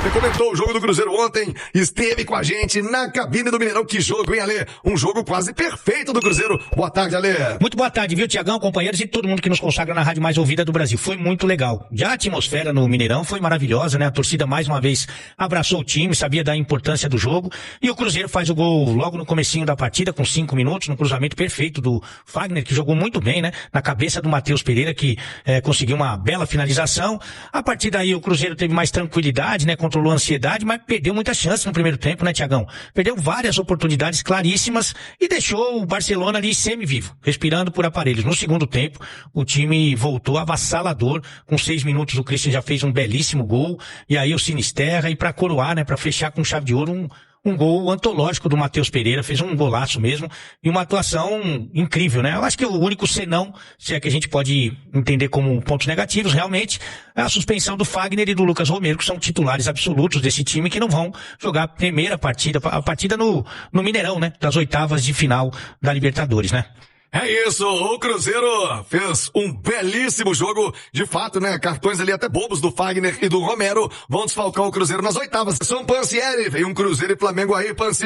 Você comentou o jogo do Cruzeiro ontem, esteve com a gente na cabine do Mineirão. Que jogo, hein, Alê? Um jogo quase perfeito do Cruzeiro. Boa tarde, Alê. Muito boa tarde, viu, Tiagão, companheiros e todo mundo que nos consagra na rádio mais ouvida do Brasil. Foi muito legal. Já a atmosfera no Mineirão foi maravilhosa, né? A torcida mais uma vez abraçou o time, sabia da importância do jogo. E o Cruzeiro faz o gol logo no comecinho da partida, com 5 minutos, no cruzamento perfeito do Fagner, que jogou muito bem, né? Na cabeça do Matheus Pereira, que conseguiu uma bela finalização. A partir daí o Cruzeiro teve mais tranquilidade, né? Controlou a ansiedade, mas perdeu muita chance no primeiro tempo, né, Tiagão? Perdeu várias oportunidades claríssimas e deixou o Barcelona ali semi-vivo, respirando por aparelhos. No segundo tempo, o time voltou avassalador. Com 6 minutos o Christian já fez um belíssimo gol. E aí o Sinisterra, e pra coroar, né, pra fechar com chave de ouro, um gol antológico do Matheus Pereira, fez um golaço mesmo, e uma atuação incrível, né? Eu acho que o único senão, se é que a gente pode entender como pontos negativos, realmente, é a suspensão do Fagner e do Lucas Romero, que são titulares absolutos desse time, que não vão jogar a primeira partida, a partida no Mineirão, né? Das oitavas de final da Libertadores, né? É isso, o Cruzeiro fez um belíssimo jogo, de fato, né, cartões ali até bobos do Fagner e do Romero vão desfalcar o Cruzeiro nas oitavas. São Pancieri, vem um Cruzeiro e Flamengo aí, Panci.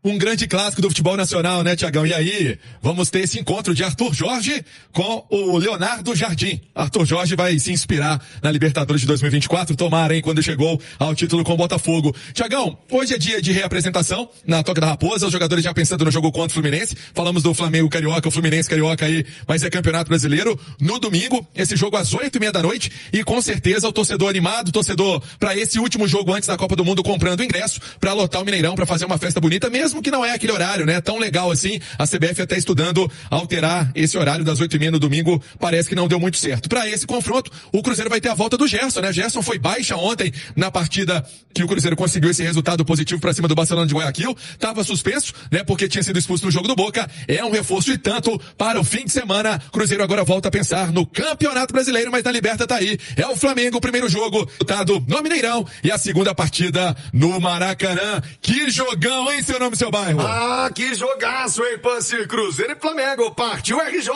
Um grande clássico do futebol nacional, né, Tiagão? E aí, vamos ter esse encontro de Arthur Jorge com o Leonardo Jardim. Arthur Jorge vai se inspirar na Libertadores de 2024, tomara, hein, quando chegou ao título com o Botafogo. Tiagão, hoje é dia de reapresentação na Toca da Raposa, os jogadores já pensando no jogo contra o Fluminense. Falamos do Flamengo Carioca, o Fluminense Carioca aí, mas é Campeonato Brasileiro. No domingo, esse jogo às 8:30 da noite, e com certeza o torcedor animado, torcedor para esse último jogo antes da Copa do Mundo, comprando ingresso para lotar o Mineirão, para fazer uma festa bonita, mesmo que não é aquele horário, né? Tão legal assim. A CBF até estudando alterar esse horário das 8:30 no domingo. Parece que não deu muito certo. Para esse confronto, o Cruzeiro vai ter a volta do Gerson, né? Gerson foi baixa ontem na partida que o Cruzeiro conseguiu esse resultado positivo para cima do Barcelona de Guayaquil. Tava suspenso, né? Porque tinha sido expulso no jogo do Boca. É um reforço e tanto para o fim de semana. Cruzeiro agora volta a pensar no Campeonato Brasileiro, mas na Liberta tá aí. É o Flamengo, o primeiro jogo lutado no Mineirão e a segunda partida no Maracanã. Que jogão, hein, seu nome e seu bairro? Ah, que jogaço, hein, Panci? Cruzeiro e Flamengo, partiu RJ.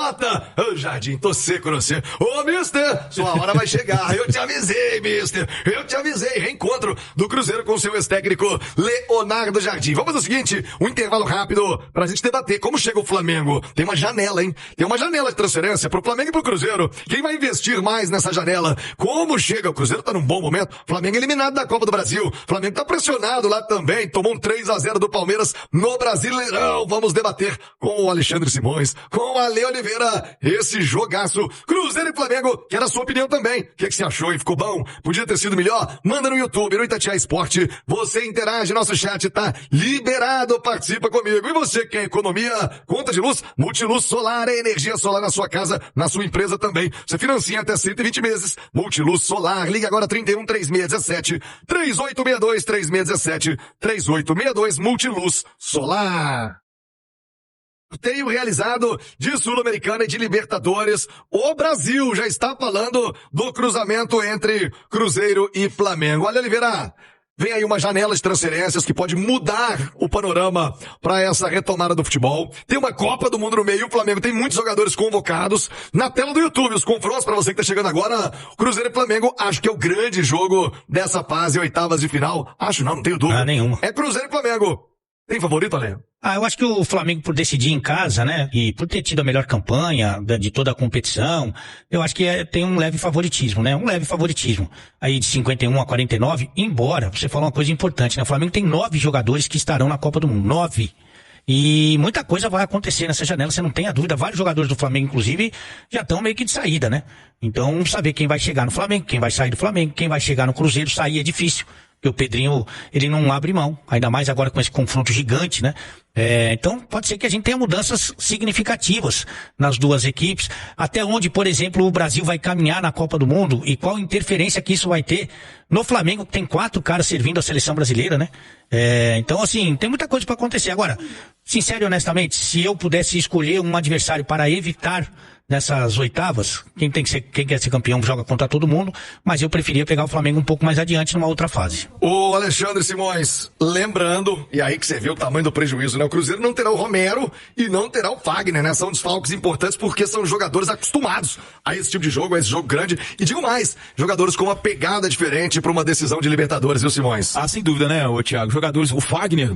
Ô, Jardim, tô seco no você. Ô, mister, sua hora vai chegar. Eu te avisei, mister. Eu te avisei. Reencontro do Cruzeiro com seu ex-técnico, Leonardo Jardim. Vamos ao seguinte, um intervalo rápido pra gente debater como chega o Flamengo. Tem uma janela, hein? Tem uma janela de transferência pro Flamengo e pro Cruzeiro. Quem vai investir mais nessa janela? Como chega? O Cruzeiro tá num bom momento. Flamengo eliminado da Copa do Brasil. Flamengo tá pressionado lá também. Tomou um 3-0 do Palmeiras no Brasileirão. Vamos debater com o Alexandre Simões, com a Ale Oliveira, esse jogaço. Cruzeiro e Flamengo, quero a sua opinião também. O que você achou, hein? Ficou bom? Podia ter sido melhor? Manda no YouTube, no Itatiaia Esporte. Você interage, nosso chat tá liberado, participa comigo. E você quer economia? Conta de luz? Multiluz Solar, é energia solar na sua casa, na sua empresa também. Você financia até 120 meses. Multiluz Solar, liga agora 31 3617 3862 3617 3862 Multiluz Solar. Sorteio realizado de Sul-Americana e de Libertadores. O Brasil já está falando do cruzamento entre Cruzeiro e Flamengo. Olha, Oliveira, vem aí uma janela de transferências que pode mudar o panorama para essa retomada do futebol. Tem uma Copa do Mundo no meio, o Flamengo tem muitos jogadores convocados. Na tela do YouTube, os confrontos para você que está chegando agora, Cruzeiro e Flamengo, acho que é o grande jogo dessa fase, oitavas de final. Acho não tenho dúvida. Nenhuma. É Cruzeiro e Flamengo. Tem favorito, Ale? Eu acho que o Flamengo, por decidir em casa, né, e por ter tido a melhor campanha de toda a competição, eu acho que tem um leve favoritismo, né, um leve favoritismo. Aí de 51 a 49, embora, você falou uma coisa importante, né, o Flamengo tem 9 jogadores que estarão na Copa do Mundo, 9. E muita coisa vai acontecer nessa janela, você não tem a dúvida. Vários jogadores do Flamengo, inclusive, já estão meio que de saída, né? Então, saber quem vai chegar no Flamengo, quem vai sair do Flamengo, quem vai chegar no Cruzeiro, sair é difícil. Porque o Pedrinho, ele não abre mão. Ainda mais agora com esse confronto gigante, né? Então, pode ser que a gente tenha mudanças significativas nas duas equipes. Até onde, por exemplo, o Brasil vai caminhar na Copa do Mundo e qual interferência que isso vai ter no Flamengo, que tem 4 caras servindo a seleção brasileira, né? Então, assim, tem muita coisa para acontecer. Agora, sincero e honestamente, se eu pudesse escolher um adversário para evitar nessas oitavas, quem quer ser campeão joga contra todo mundo, mas eu preferia pegar o Flamengo um pouco mais adiante numa outra fase. O Alexandre Simões, lembrando, e aí que você viu o tamanho do prejuízo, né? né? O Cruzeiro não terá o Romero e não terá o Fagner, né? São desfalques importantes porque são jogadores acostumados a esse tipo de jogo, a esse jogo grande. E digo mais, jogadores com uma pegada diferente para uma decisão de Libertadores, viu, Simões? Ah, sem dúvida, né, Thiago? Jogadores, o Fagner,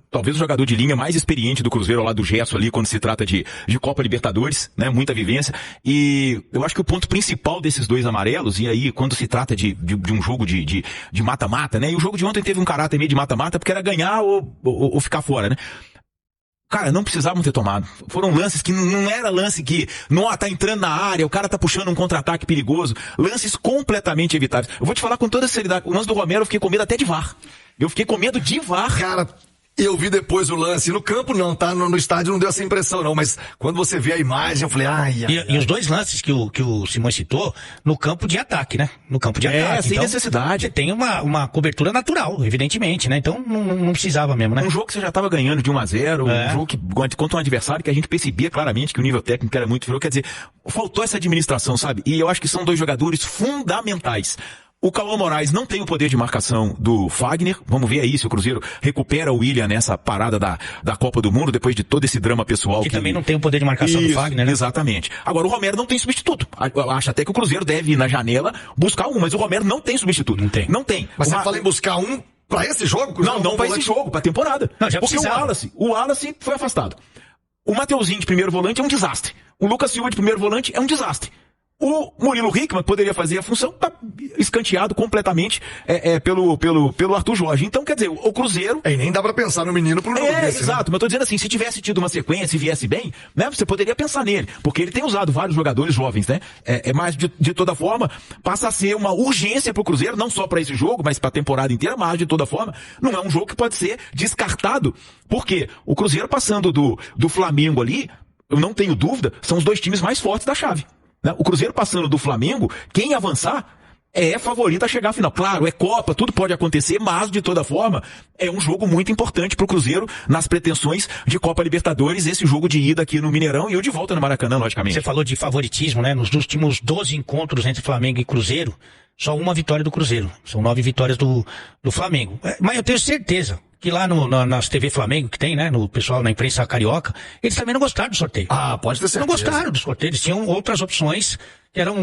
talvez o jogador de linha mais experiente do Cruzeiro, ao lado do Gerson ali, quando se trata de Copa Libertadores, né? Muita vivência. E eu acho que o ponto principal desses dois amarelos, e aí quando se trata de um jogo de mata-mata, né? E o jogo de ontem teve um caráter meio de mata-mata, porque era ganhar ou ficar fora, né? Cara, não precisavam ter tomado. Foram lances que não era lance que, tá entrando na área, o cara tá puxando um contra-ataque perigoso. Lances completamente evitáveis. Eu vou te falar com toda seriedade, o lance do Romero eu fiquei com medo até de VAR. Eu fiquei com medo de VAR. Cara, eu vi depois o lance. No campo não, tá? No estádio não deu essa impressão não, mas quando você vê a imagem, eu falei, E os dois lances que o Simões citou, no campo de ataque, né? No campo de ataque. Sem então, necessidade. Você tem uma cobertura natural, evidentemente, né? Então não precisava mesmo, né? Um jogo que você já estava ganhando de 1-0, um jogo contra um adversário que a gente percebia claramente que o nível técnico era muito inferior. Quer dizer, faltou essa administração, sabe? E eu acho que são dois jogadores fundamentais. O Cauã Moraes não tem o poder de marcação do Fagner. Vamos ver aí se o Cruzeiro recupera o William nessa parada da Copa do Mundo, depois de todo esse drama pessoal. Que também não tem o poder de marcação do Fagner, né? Exatamente. Agora, o Romero não tem substituto. Eu acho até que o Cruzeiro deve ir na janela buscar um, mas o Romero não tem substituto. Não tem. Mas você fala em buscar um pra esse jogo? Não pra esse jogo, pra temporada. Não, já porque o Wallace foi afastado. O Mateuzinho de primeiro volante é um desastre. O Lucas Silva de primeiro volante é um desastre. O Murilo Hickman poderia fazer a função, tá escanteado completamente pelo Arthur Jorge. Então, quer dizer, o Cruzeiro... E nem dá pra pensar no menino pro jogo desse, exato, né? mas eu tô dizendo assim, se tivesse tido uma sequência e viesse bem, né, você poderia pensar nele, porque ele tem usado vários jogadores jovens, né? Mas de toda forma, passa a ser uma urgência pro Cruzeiro, não só pra esse jogo, mas pra temporada inteira, mas de toda forma, não é um jogo que pode ser descartado, porque o Cruzeiro passando do Flamengo ali, eu não tenho dúvida, são os dois times mais fortes da chave. O Cruzeiro passando do Flamengo, quem avançar é favorito a chegar à final. Claro, é Copa, tudo pode acontecer, mas de toda forma é um jogo muito importante pro Cruzeiro nas pretensões de Copa Libertadores, esse jogo de ida aqui no Mineirão e o de volta no Maracanã, logicamente. Você falou de favoritismo, né? Nos últimos 12 encontros entre Flamengo e Cruzeiro, só uma vitória do Cruzeiro. São 9 vitórias do Flamengo. Mas eu tenho certeza que lá nas TV Flamengo que tem, né, no pessoal na imprensa carioca, eles também não gostaram do sorteio. Pode ter certeza. Não gostaram do sorteio, eles tinham outras opções que eram,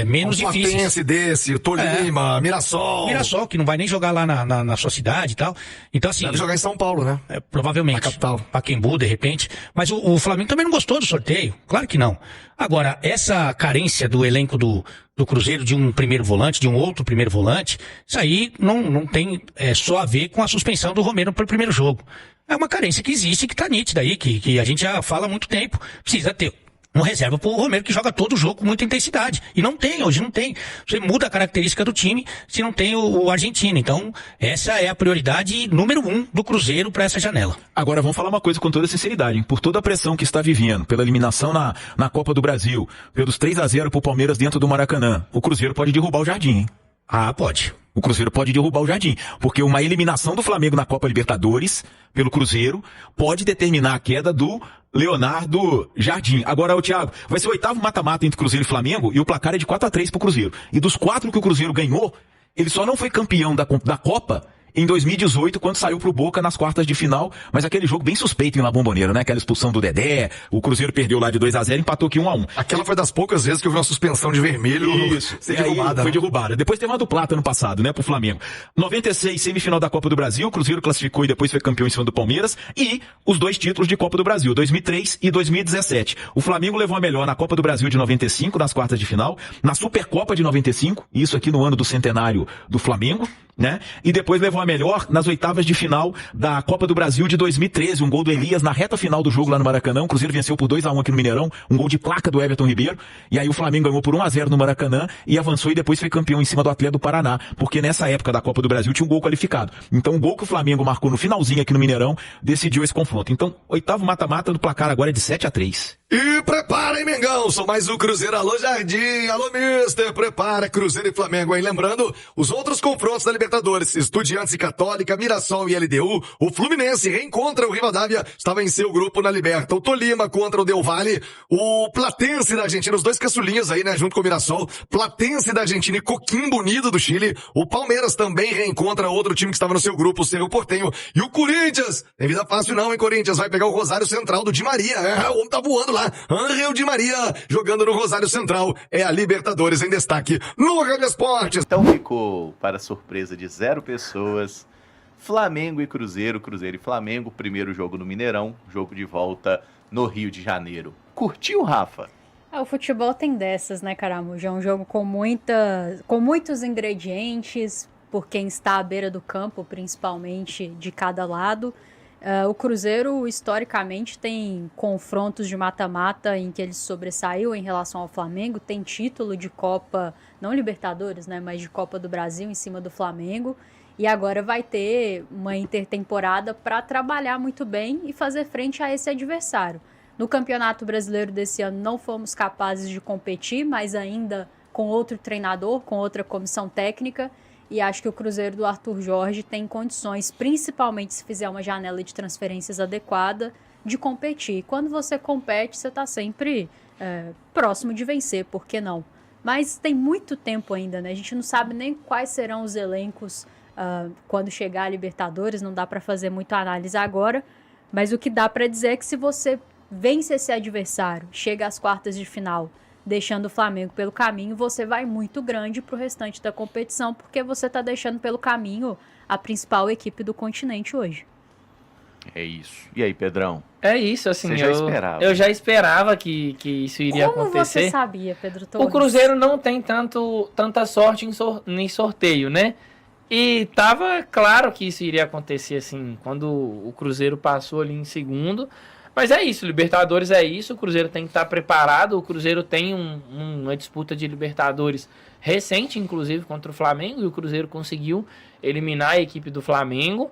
menos difíceis. Platense desse, Tolima, Mirassol, que não vai nem jogar lá na sua cidade e tal. Então, assim... Deve jogar em São Paulo, né? Provavelmente. Na capital. Pacaembu, de repente. Mas o Flamengo também não gostou do sorteio. Claro que não. Agora, essa carência do elenco do Cruzeiro de um primeiro volante, de um outro primeiro volante, isso aí não tem só a ver com a suspensão do Romero para o primeiro jogo. É uma carência que existe, que tá nítida aí, que a gente já fala há muito tempo. Precisa ter uma reserva pro Romero, que joga todo o jogo com muita intensidade. E hoje não tem. Você muda a característica do time se não tem o argentino. Então, essa é a prioridade número 1 do Cruzeiro para essa janela. Agora, vamos falar uma coisa com toda sinceridade, hein? Por toda a pressão que está vivendo, pela eliminação na Copa do Brasil, pelos 3-0 pro Palmeiras dentro do Maracanã, o Cruzeiro pode derrubar o Jardim, hein? Pode. O Cruzeiro pode derrubar o Jardim, porque uma eliminação do Flamengo na Copa Libertadores, pelo Cruzeiro, pode determinar a queda do Leonardo Jardim. Agora, Thiago, vai ser o 8º mata-mata entre Cruzeiro e Flamengo, e o placar é de 4-3 pro Cruzeiro. E dos 4 que o Cruzeiro ganhou, ele só não foi campeão da Copa em 2018, quando saiu pro Boca nas quartas de final, mas aquele jogo bem suspeito em La Bombonera, né? Aquela expulsão do Dedé, o Cruzeiro perdeu lá de 2-0, empatou aqui 1-1. Aquela foi das poucas vezes que eu vi uma suspensão de vermelho ser derrubada. Foi derrubada. Depois teve uma do Plata no passado, né? Pro Flamengo. 96, semifinal da Copa do Brasil, o Cruzeiro classificou e depois foi campeão em cima do Palmeiras, e os 2 títulos de Copa do Brasil, 2003 e 2017. O Flamengo levou a melhor na Copa do Brasil de 95, nas quartas de final, na Supercopa de 95, isso aqui no ano do centenário do Flamengo, né? E depois levou a melhor nas oitavas de final da Copa do Brasil de 2013, um gol do Elias na reta final do jogo lá no Maracanã. O Cruzeiro venceu por 2-1 aqui no Mineirão, um gol de placa do Everton Ribeiro, e aí o Flamengo ganhou por 1-0 no Maracanã e avançou e depois foi campeão em cima do Atlético do Paraná, porque nessa época da Copa do Brasil tinha um gol qualificado. Então o gol que o Flamengo marcou no finalzinho aqui no Mineirão decidiu esse confronto. Então, 8º mata-mata do placar agora é de 7-3. E prepara, hein, Mengão? Sou mais o Cruzeiro. Alô, Jardim. Alô, Mister. Prepara, Cruzeiro e Flamengo, hein? Lembrando, os outros confrontos da Libertadores. Estudiantes e Católica, Mirassol e LDU. O Fluminense reencontra o Rivadavia. Estava em seu grupo na Liberta. O Tolima contra o Del Valle. O Platense da Argentina. Os dois caçulinhas aí, né? Junto com o Mirassol. Platense da Argentina e Coquimbo Unido do Chile. O Palmeiras também reencontra outro time que estava no seu grupo, o Cerro Porteño. E o Corinthians. Tem vida fácil não, hein, Corinthians? Vai pegar o Rosário Central do Di Maria. O homem tá voando lá. Angel Di Maria jogando no Rosário Central. É a Libertadores em destaque no Rádio Esportes. Então ficou, para surpresa de 0 pessoas, Flamengo e Cruzeiro, Cruzeiro e Flamengo, primeiro jogo no Mineirão, jogo de volta no Rio de Janeiro. Curtiu, Rafa? O futebol tem dessas, né, Caramujo? É um jogo com muitos ingredientes, por quem está à beira do campo, principalmente de cada lado. O Cruzeiro, historicamente, tem confrontos de mata-mata em que ele sobressaiu em relação ao Flamengo, tem título de Copa, não Libertadores, né, mas de Copa do Brasil em cima do Flamengo, e agora vai ter uma intertemporada para trabalhar muito bem e fazer frente a esse adversário. No Campeonato Brasileiro desse ano não fomos capazes de competir, mas ainda com outro treinador, com outra comissão técnica, e acho que o Cruzeiro do Arthur Jorge tem condições, principalmente se fizer uma janela de transferências adequada, de competir. E quando você compete, você está sempre próximo de vencer, por que não? Mas tem muito tempo ainda, né? A gente não sabe nem quais serão os elencos quando chegar a Libertadores, não dá para fazer muita análise agora, mas o que dá para dizer é que se você vence esse adversário, chega às quartas de final, deixando o Flamengo pelo caminho, você vai muito grande para o restante da competição, porque você está deixando pelo caminho a principal equipe do continente hoje. É isso. E aí, Pedrão? É isso, assim, Você já esperava. Eu já esperava que isso iria Como acontecer. Você sabia, Pedro Torres? O Cruzeiro não tem tanta sorte em sorteio, né? E tava claro que isso iria acontecer, assim, quando o Cruzeiro passou ali em segundo. Mas é isso, Libertadores é isso, o Cruzeiro tem que estar preparado, o Cruzeiro tem uma disputa de Libertadores recente, inclusive, contra o Flamengo, e o Cruzeiro conseguiu eliminar a equipe do Flamengo.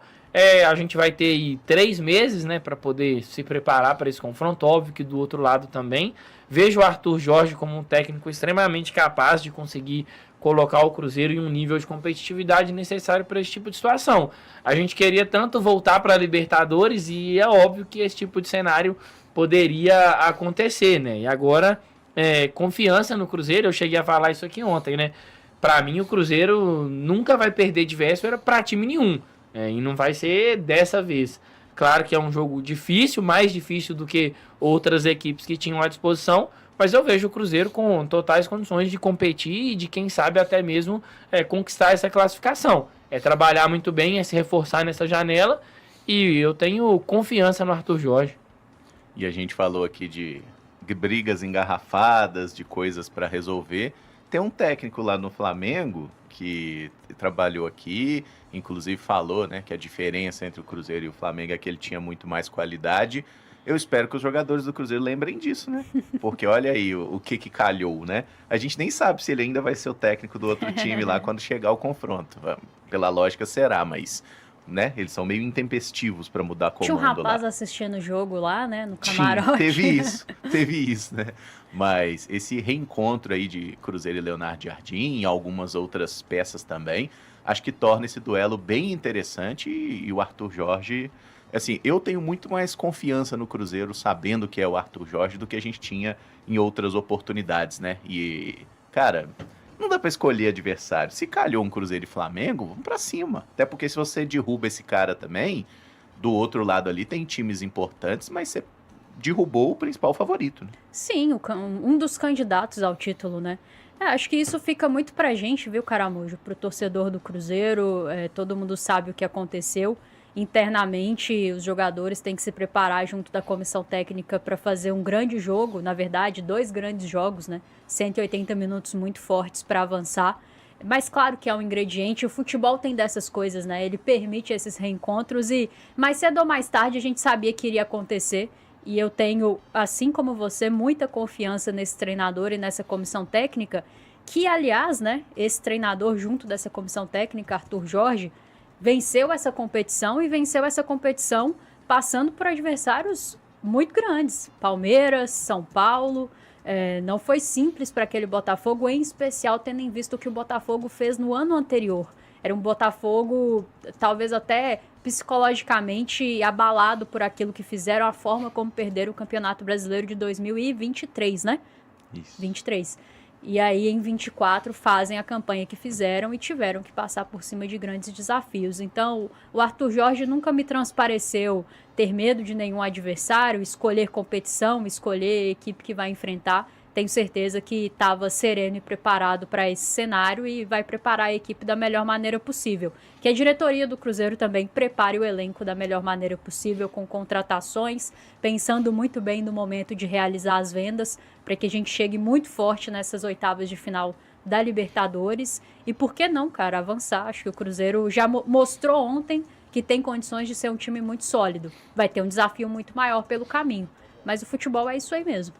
A gente vai ter aí 3 meses, né, para poder se preparar para esse confronto, óbvio que do outro lado também. Vejo o Arthur Jorge como um técnico extremamente capaz de conseguir colocar o Cruzeiro em um nível de competitividade necessário para esse tipo de situação. A gente queria tanto voltar para a Libertadores e é óbvio que esse tipo de cenário poderia acontecer, né? E agora, confiança no Cruzeiro, eu cheguei a falar isso aqui ontem, né? Para mim, o Cruzeiro nunca vai perder de véspera para time nenhum, e não vai ser dessa vez. Claro que é um jogo difícil, mais difícil do que outras equipes que tinham à disposição, mas eu vejo o Cruzeiro com totais condições de competir e de, quem sabe, até mesmo conquistar essa classificação. É trabalhar muito bem, é se reforçar nessa janela, e eu tenho confiança no Arthur Jorge. E a gente falou aqui de brigas engarrafadas, de coisas para resolver. Tem um técnico lá no Flamengo que trabalhou aqui, inclusive falou, né, que a diferença entre o Cruzeiro e o Flamengo é que ele tinha muito mais qualidade. Eu espero que os jogadores do Cruzeiro lembrem disso, né? Porque olha aí o que calhou, né? A gente nem sabe se ele ainda vai ser o técnico do outro time lá quando chegar o confronto. Pela lógica será, mas, né? Eles são meio intempestivos para mudar comando. Tinha um rapaz lá assistindo o jogo lá, né? No camarote. Teve isso, né? Mas esse reencontro aí de Cruzeiro e Leonardo Jardim e algumas outras peças também, acho que torna esse duelo bem interessante e o Arthur Jorge... Assim, eu tenho muito mais confiança no Cruzeiro sabendo que é o Arthur Jorge do que a gente tinha em outras oportunidades, né? E, cara, não dá pra escolher adversário. Se calhou um Cruzeiro e Flamengo, vamos pra cima. Até porque se você derruba esse cara também, do outro lado ali tem times importantes, mas você derrubou o principal favorito, né? Sim, um dos candidatos ao título, né? Acho que isso fica muito pra gente, viu, Caramujo? Pro torcedor do Cruzeiro, todo mundo sabe o que aconteceu. Internamente, os jogadores têm que se preparar junto da comissão técnica para fazer um grande jogo, na verdade, 2 grandes jogos, né? 180 minutos muito fortes para avançar. Mas claro que é um ingrediente, o futebol tem dessas coisas, né? Ele permite esses reencontros e mais cedo ou mais tarde a gente sabia que iria acontecer. E eu tenho, assim como você, muita confiança nesse treinador e nessa comissão técnica, que, aliás, né, esse treinador junto dessa comissão técnica, Arthur Jorge, venceu essa competição passando por adversários muito grandes. Palmeiras, São Paulo. Não foi simples para aquele Botafogo, em especial tendo em vista o que o Botafogo fez no ano anterior. Era um Botafogo, talvez até psicologicamente abalado por aquilo que fizeram, a forma como perderam o Campeonato Brasileiro de 2023, né? Isso. 23. E aí, em 24, fazem a campanha que fizeram e tiveram que passar por cima de grandes desafios. Então, o Arthur Jorge nunca me transpareceu ter medo de nenhum adversário, escolher competição, escolher a equipe que vai enfrentar. Tenho certeza que estava sereno e preparado para esse cenário e vai preparar a equipe da melhor maneira possível. Que a diretoria do Cruzeiro também prepare o elenco da melhor maneira possível, com contratações, pensando muito bem no momento de realizar as vendas, para que a gente chegue muito forte nessas oitavas de final da Libertadores. E por que não, cara, avançar? Acho que o Cruzeiro já mostrou ontem que tem condições de ser um time muito sólido. Vai ter um desafio muito maior pelo caminho. Mas o futebol é isso aí mesmo.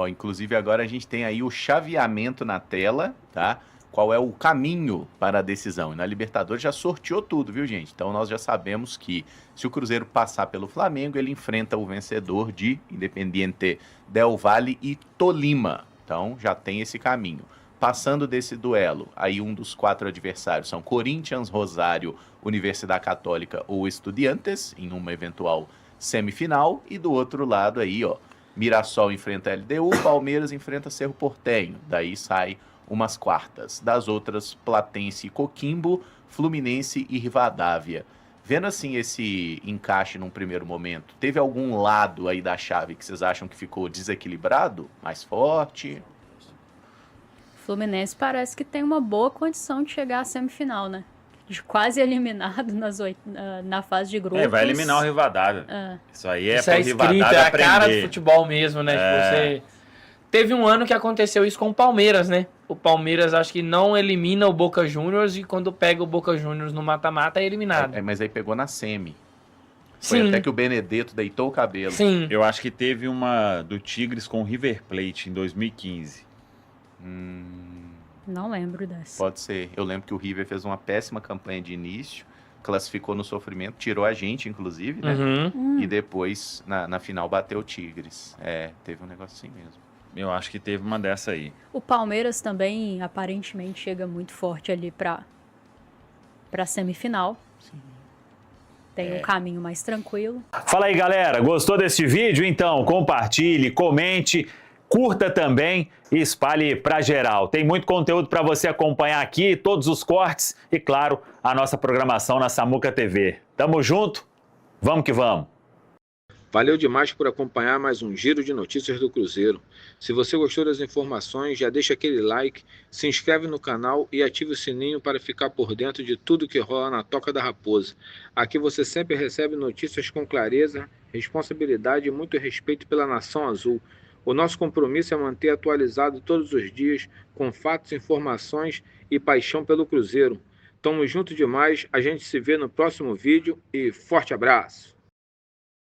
Inclusive agora a gente tem aí o chaveamento na tela, tá? Qual é o caminho para a decisão. E na Libertadores já sorteou tudo, viu, gente? Então nós já sabemos que se o Cruzeiro passar pelo Flamengo, ele enfrenta o vencedor de Independiente Del Valle e Tolima. Então já tem esse caminho. Passando desse duelo, aí um dos 4 adversários são Corinthians, Rosário, Universidade Católica ou Estudiantes, em uma eventual semifinal. E do outro lado aí, Mirassol enfrenta a LDU, Palmeiras enfrenta Cerro Porteño. Daí sai umas quartas. Das outras, Platense e Coquimbo, Fluminense e Rivadavia. Vendo assim esse encaixe num primeiro momento, teve algum lado aí da chave que vocês acham que ficou desequilibrado? Mais forte? Fluminense parece que tem uma boa condição de chegar à semifinal, né? Quase eliminado na fase de grupos. Vai eliminar o Rivadavia. Isso aí Isso pro é escrito, Rivadavia é a aprender. cara do futebol mesmo, né? Você... Teve um ano que aconteceu isso com o Palmeiras, né? O Palmeiras acho que não elimina o Boca Juniors e quando pega o Boca Juniors no mata-mata é eliminado. Mas aí pegou na semi. Foi Sim. até que o Benedetto deitou o cabelo. Sim. Eu acho que teve uma do Tigres com o River Plate em 2015. Não lembro dessa. Pode ser. Eu lembro que o River fez uma péssima campanha de início, classificou no sofrimento, tirou a gente, inclusive, né? Uhum. E depois, na final, bateu o Tigres. Teve um negócio assim mesmo. Eu acho que teve uma dessa aí. O Palmeiras também, aparentemente, chega muito forte ali pra semifinal. Sim. Tem um caminho mais tranquilo. Fala aí, galera. Gostou desse vídeo? Então, compartilhe, comente, curta também e espalhe para geral. Tem muito conteúdo para você acompanhar aqui, todos os cortes e, claro, a nossa programação na Samuca TV. Tamo junto? Vamos que vamos! Valeu demais por acompanhar mais um Giro de Notícias do Cruzeiro. Se você gostou das informações, já deixa aquele like, se inscreve no canal e ative o sininho para ficar por dentro de tudo que rola na Toca da Raposa. Aqui você sempre recebe notícias com clareza, responsabilidade e muito respeito pela Nação Azul. O nosso compromisso é manter atualizado todos os dias, com fatos, informações e paixão pelo Cruzeiro. Tamo junto demais, a gente se vê no próximo vídeo e forte abraço!